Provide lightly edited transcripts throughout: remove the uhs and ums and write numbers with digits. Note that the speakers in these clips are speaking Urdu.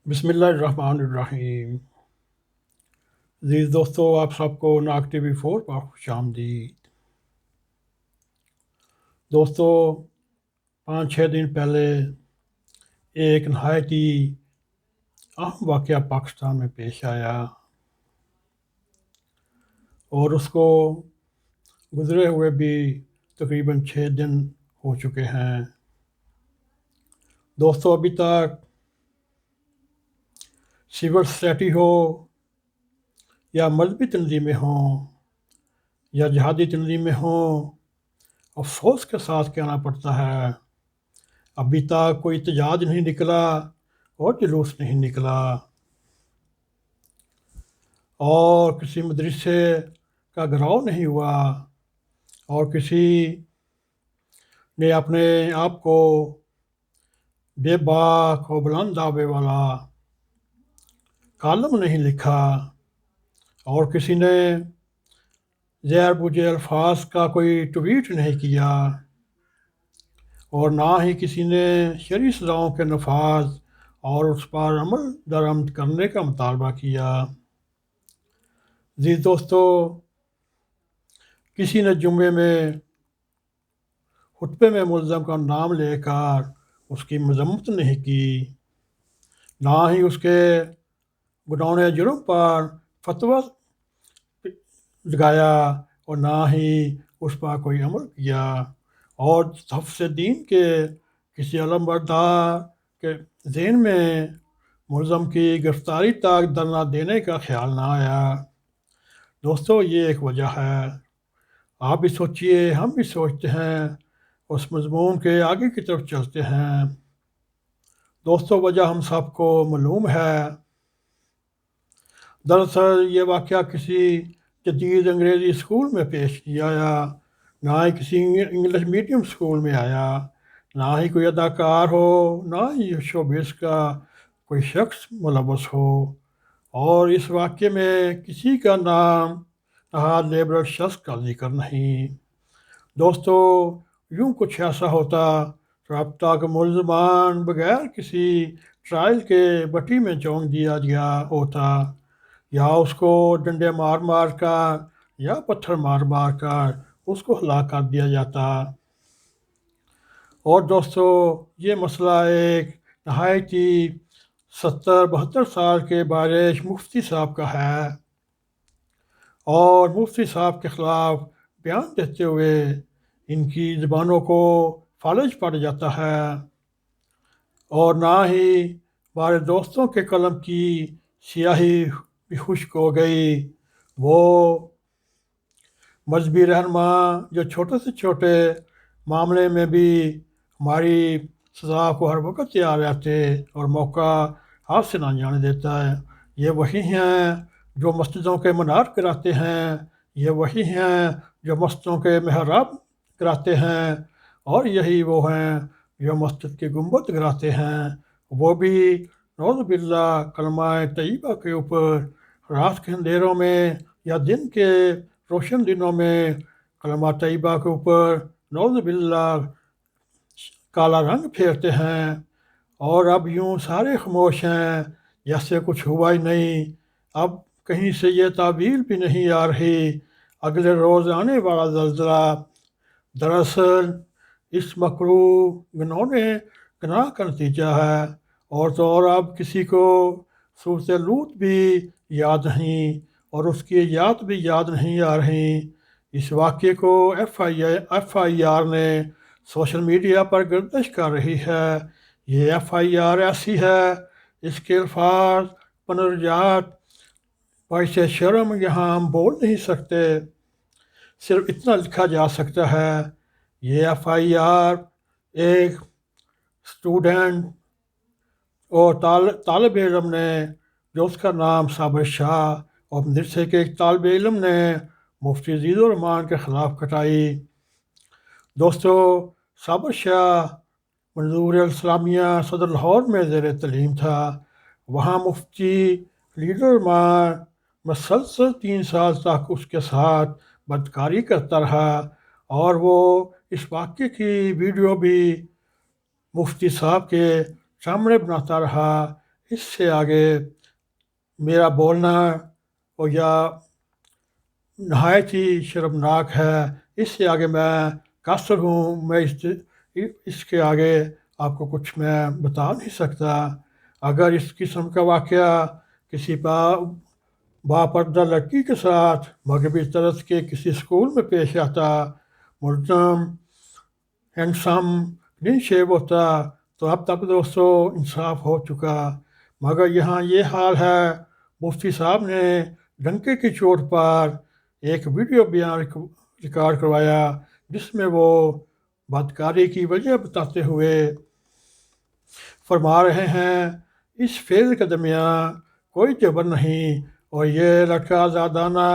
بسم اللہ الرحمن الرحیم۔ عزیز دوستو، آپ سب کو ناگ ٹی وی 4 پر خوش آمدید۔ دوستو، 5-6 دن پہلے ایک نہایت ہی اہم واقعہ پاکستان میں پیش آیا اور اس کو گزرے ہوئے بھی تقریباً 6 دن ہو چکے ہیں۔ دوستو، ابھی تک سول سوسائٹی ہو یا مذہبی تنظیمیں ہوں یا جہادی تنظیمیں ہوں، افسوس کے ساتھ کہنا پڑتا ہے ابھی تک کوئی احتجاج نہیں نکلا اور جلوس نہیں نکلا، اور کسی مدرسے کا گھراؤ نہیں ہوا، اور کسی نے اپنے آپ کو بے باک اور بلند دعوے والا کالم نہیں لکھا، اور کسی نے زیر بوجھ الفاظ کا کوئی ٹویٹ نہیں کیا، اور نہ ہی کسی نے شرعی سزاؤں کے نفاذ اور اس پر عمل درآمد کرنے کا مطالبہ کیا۔ عزیز دوستو، کسی نے جمعے میں خطبے میں ملزم کا نام لے کر اس کی مذمت نہیں کی، نہ ہی اس کے گناہ جرم پر فتویٰ لگایا، اور نہ ہی اس پر کوئی عمل کیا، اور حفظ دین کے کسی علم بردار کے ذہن میں ملزم کی گرفتاری تک در نہ دینے کا خیال نہ آیا۔ دوستو، یہ ایک وجہ ہے۔ آپ بھی سوچئے، ہم بھی سوچتے ہیں، اس مضمون کے آگے کی طرف چلتے ہیں۔ دوستو، وجہ ہم سب کو معلوم ہے۔ دراصل یہ واقعہ کسی جدید انگریزی اسکول میں پیش نہیں آیا، نہ ہی کسی انگلش میڈیم اسکول میں آیا، نہ ہی کوئی اداکار ہو، نہ ہی شوبز کا کوئی شخص ملوث ہو، اور اس واقعے میں کسی کا نام نہاد لیبرل شخص کا ذکر نہیں۔ دوستو، یوں کچھ ایسا ہوتا تو اب تک ملزمان بغیر کسی ٹرائل کے بٹی میں چونک دیا گیا ہوتا، یا اس کو ڈنڈے مار مار کر یا پتھر مار مار کر اس کو ہلاک کر دیا جاتا۔ اور دوستو، یہ مسئلہ ایک نہایت ہی 70-72 سال کے بارش مفتی صاحب کا ہے، اور مفتی صاحب کے خلاف بیان دیتے ہوئے ان کی زبانوں کو فالج پڑ جاتا ہے، اور نہ ہی ہمارے دوستوں کے قلم کی سیاہی بھی خشک ہو گئی۔ وہ مذہبی رہنما جو چھوٹے سے چھوٹے معاملے میں بھی ہماری سزا کو ہر وقت تیار رہتے اور موقع ہاتھ سے نہ جانے دیتا ہے، یہ وہی ہیں جو مسجدوں کے منار کراتے ہیں، یہ وہی ہیں جو مسجدوں کے محراب کراتے ہیں، اور یہی وہ ہیں جو مسجد کے گنبد گراتے ہیں، وہ بھی نعوذ باللہ کلمہ طیبہ کے اوپر رات کے اندھیروں میں یا دن کے روشن دنوں میں کلمہ طیبہ کے اوپر نعوذ باللہ کالا رنگ پھیرتے ہیں، اور اب یوں سارے خاموش ہیں جیسے کچھ ہوا ہی نہیں۔ اب کہیں سے یہ تعبیر بھی نہیں آ رہی اگلے روز آنے والا زلزلہ دراصل اس مکروہ گناہ کا نتیجہ ہے، اور تو اور اب کسی کو صورت لوط بھی یاد نہیں، اور اس کی یاد بھی یاد نہیں آ رہی۔ اس واقعے کو ایف آئی آر نے سوشل میڈیا پر گردش کر رہی ہے۔ یہ ایف آئی آر ایسی ہے، اس کے الفاظ پنرجات باعث شرم یہاں ہم بول نہیں سکتے، صرف اتنا لکھا جا سکتا ہے، یہ ایف آئی آر ایک اسٹوڈنٹ اور طالب علم نے، جو اس کا نام صابر شاہ، اور مدرسے کے ایک طالب علم نے مفتی عزیز الرحمان کے خلاف کٹائی۔ دوستو، صابر شاہ منظور الاسلامیہ صدر لاہور میں زیر تعلیم تھا۔ وہاں مفتی عزیز الرحمان مسلسل 3 سال تک اس کے ساتھ بدکاری کرتا رہا، اور وہ اس واقعے کی ویڈیو بھی مفتی صاحب کے سامنے بناتا رہا۔ اس سے آگے میرا بولنا اور یا نہایت ہی شرمناک ہے، اس سے آگے میں قاصر ہوں، میں اس کے آگے آپ کو کچھ میں بتا نہیں سکتا۔ اگر اس قسم کا واقعہ کسی باپردہ لڑکی کے ساتھ مغربی طرز کے کسی اسکول میں پیش آتا، ملزم ہینڈسم کلین شیو ہوتا، تو اب تک دوستو انصاف ہو چکا، مگر یہاں یہ حال ہے۔ مفتی صاحب نے ڈنکے کی چوٹ پر ایک ویڈیو بیان ریکارڈ کروایا، جس میں وہ بدکاری کی وجہ بتاتے ہوئے فرما رہے ہیں اس فیل کے درمیان کوئی جبر نہیں اور یہ لڑکا آزادانہ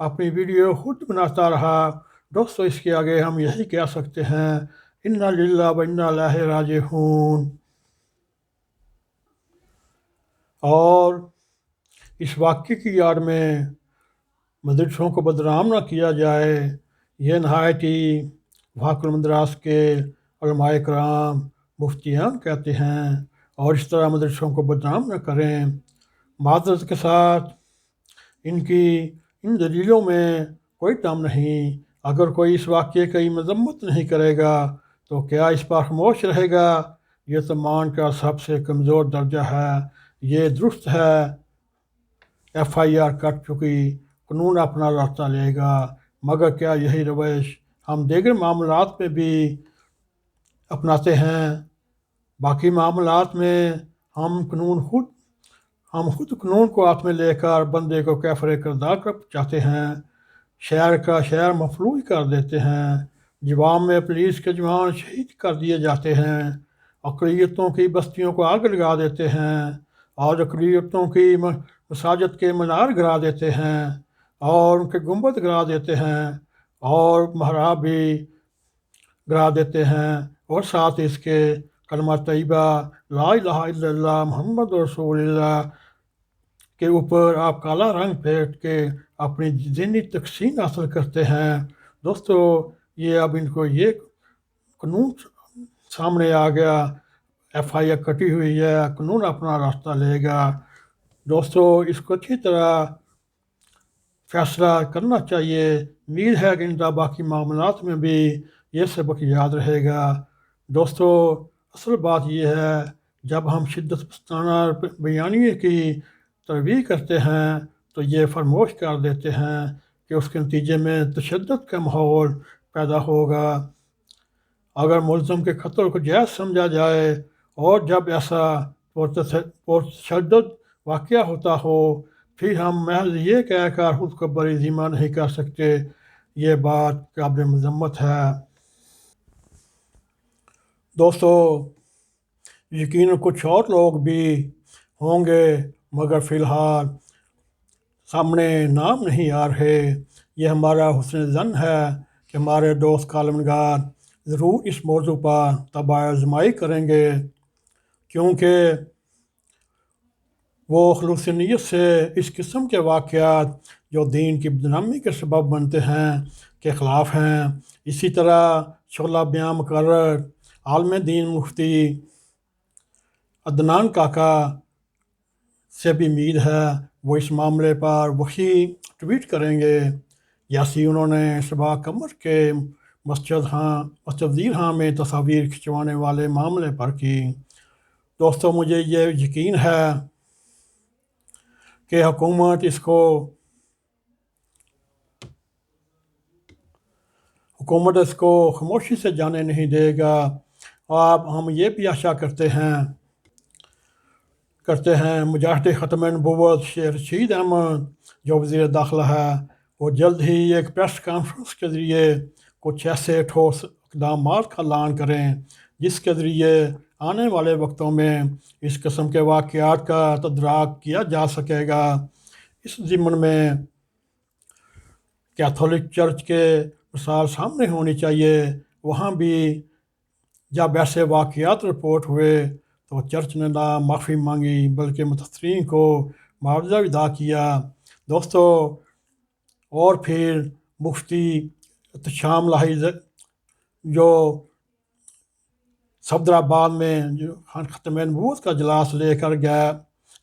اپنی ویڈیو خود بناتا رہا۔ دوستو اس کے آگے ہم یہی کہہ سکتے ہیں، انا للہ و انا الیہ راجعون۔ اور اس واقعے کی یاد میں مدرسوں کو بدنام نہ کیا جائے، یہ نہایت ہی وفاق المدراس کے علماء کرام مفتیان کہتے ہیں، اور اس طرح مدرسوں کو بدنام نہ کریں۔ معذرت کے ساتھ ان دلیلوں میں کوئی دم نہیں۔ اگر کوئی اس واقعے کی مذمت نہیں کرے گا تو کیا اس پر خاموش رہے گا؟ یہ تو مان کا سب سے کمزور درجہ ہے۔ یہ درست ہے، ایف آئی آر کٹ چکی، قانون اپنا راستہ لے گا، مگر کیا یہی روش ہم دیگر معاملات میں بھی اپناتے ہیں؟ باقی معاملات میں ہم خود قانون کو ہاتھ میں لے کر بندے کو کیفر کردار کر چاہتے ہیں، شہر کا شہر مفلوج کر دیتے ہیں، جوام میں پولیس کے جوان شہید کر دیے جاتے ہیں، اقلیتوں کی بستیوں کو آگ لگا دیتے ہیں، اور اقلیتوں کی مساجد کے مینار گرا دیتے ہیں، اور ان کے گنبد گرا دیتے ہیں، اور محراب بھی گرا دیتے ہیں، اور ساتھ اس کے کلمہ طیبہ لا الہ الا اللہ محمد رسول اللہ کے اوپر آپ کالا رنگ پھینٹ کے اپنی ذہنی تقسیم حاصل کرتے ہیں۔ دوستو یہ اب ان کو یہ قانون سامنے آ گیا، ایف آئی آر کٹی ہوئی ہے، قانون اپنا راستہ لے گا۔ دوستو اس کو اچھی طرح فیصلہ کرنا چاہیے۔ امید ہے کہ ان باقی معاملات میں بھی یہ سبق یاد رہے گا۔ دوستو اصل بات یہ ہے، جب ہم شدت پسندانہ بیانیے کی ترویج کرتے ہیں تو یہ فراموش کر دیتے ہیں کہ اس کے نتیجے میں تشدد کا ماحول پیدا ہوگا۔ اگر ملزم کے قتل کو جائز سمجھا جائے اور جب ایسا پرتشدد واقعہ ہوتا ہو، پھر ہم محض یہ کہہ کر خود کو بری ذمہ نہیں کر سکتے، یہ بات قابل مذمت ہے۔ دوستو یقیناً کچھ اور لوگ بھی ہوں گے، مگر فی الحال سامنے نام نہیں آ رہے۔ یہ ہمارا حسن ظن ہے کہ ہمارے دوست کالم نگار ضرور اس موضوع پر تباہ آزمائی کریں گے، کیونکہ وہ خلوص نیت سے اس قسم کے واقعات جو دین کی بدنامی کے سبب بنتے ہیں کے خلاف ہیں۔ اسی طرح شعلہ بیان مقرر عالم دین مفتی عدنان کاکا سے بھی امید ہے وہ اس معاملے پر وہی ٹویٹ کریں گے جیسی انہوں نے صبح قمر کے مسجد زیرہاں میں تصاویر کھنچوانے والے معاملے پر کی۔ دوستو مجھے یہ یقین ہے کہ حکومت اس کو خاموشی سے جانے نہیں دے گا۔ اب ہم یہ بھی آشا کرتے ہیں مجاہد ختم نبوت شیخ رشید احمد جو وزیر داخلہ ہے، وہ جلد ہی ایک پریس کانفرنس کے ذریعے کچھ ایسے ٹھوس اقدامات کا اعلان کریں جس کے ذریعے آنے والے وقتوں میں اس قسم کے واقعات کا تدارک کیا جا سکے گا۔ اس ضمن میں کیتھولک چرچ کے مثال سامنے ہونی چاہیے۔ وہاں بھی جب ایسے واقعات رپورٹ ہوئے تو چرچ نے نہ معافی مانگی بلکہ متاثرین کو معاوضہ ادا کیا۔ دوستو اور پھر مفتی احتشام لاہی جو صفدر آباد میں جو ختم نبوت کا اجلاس لے کر گیا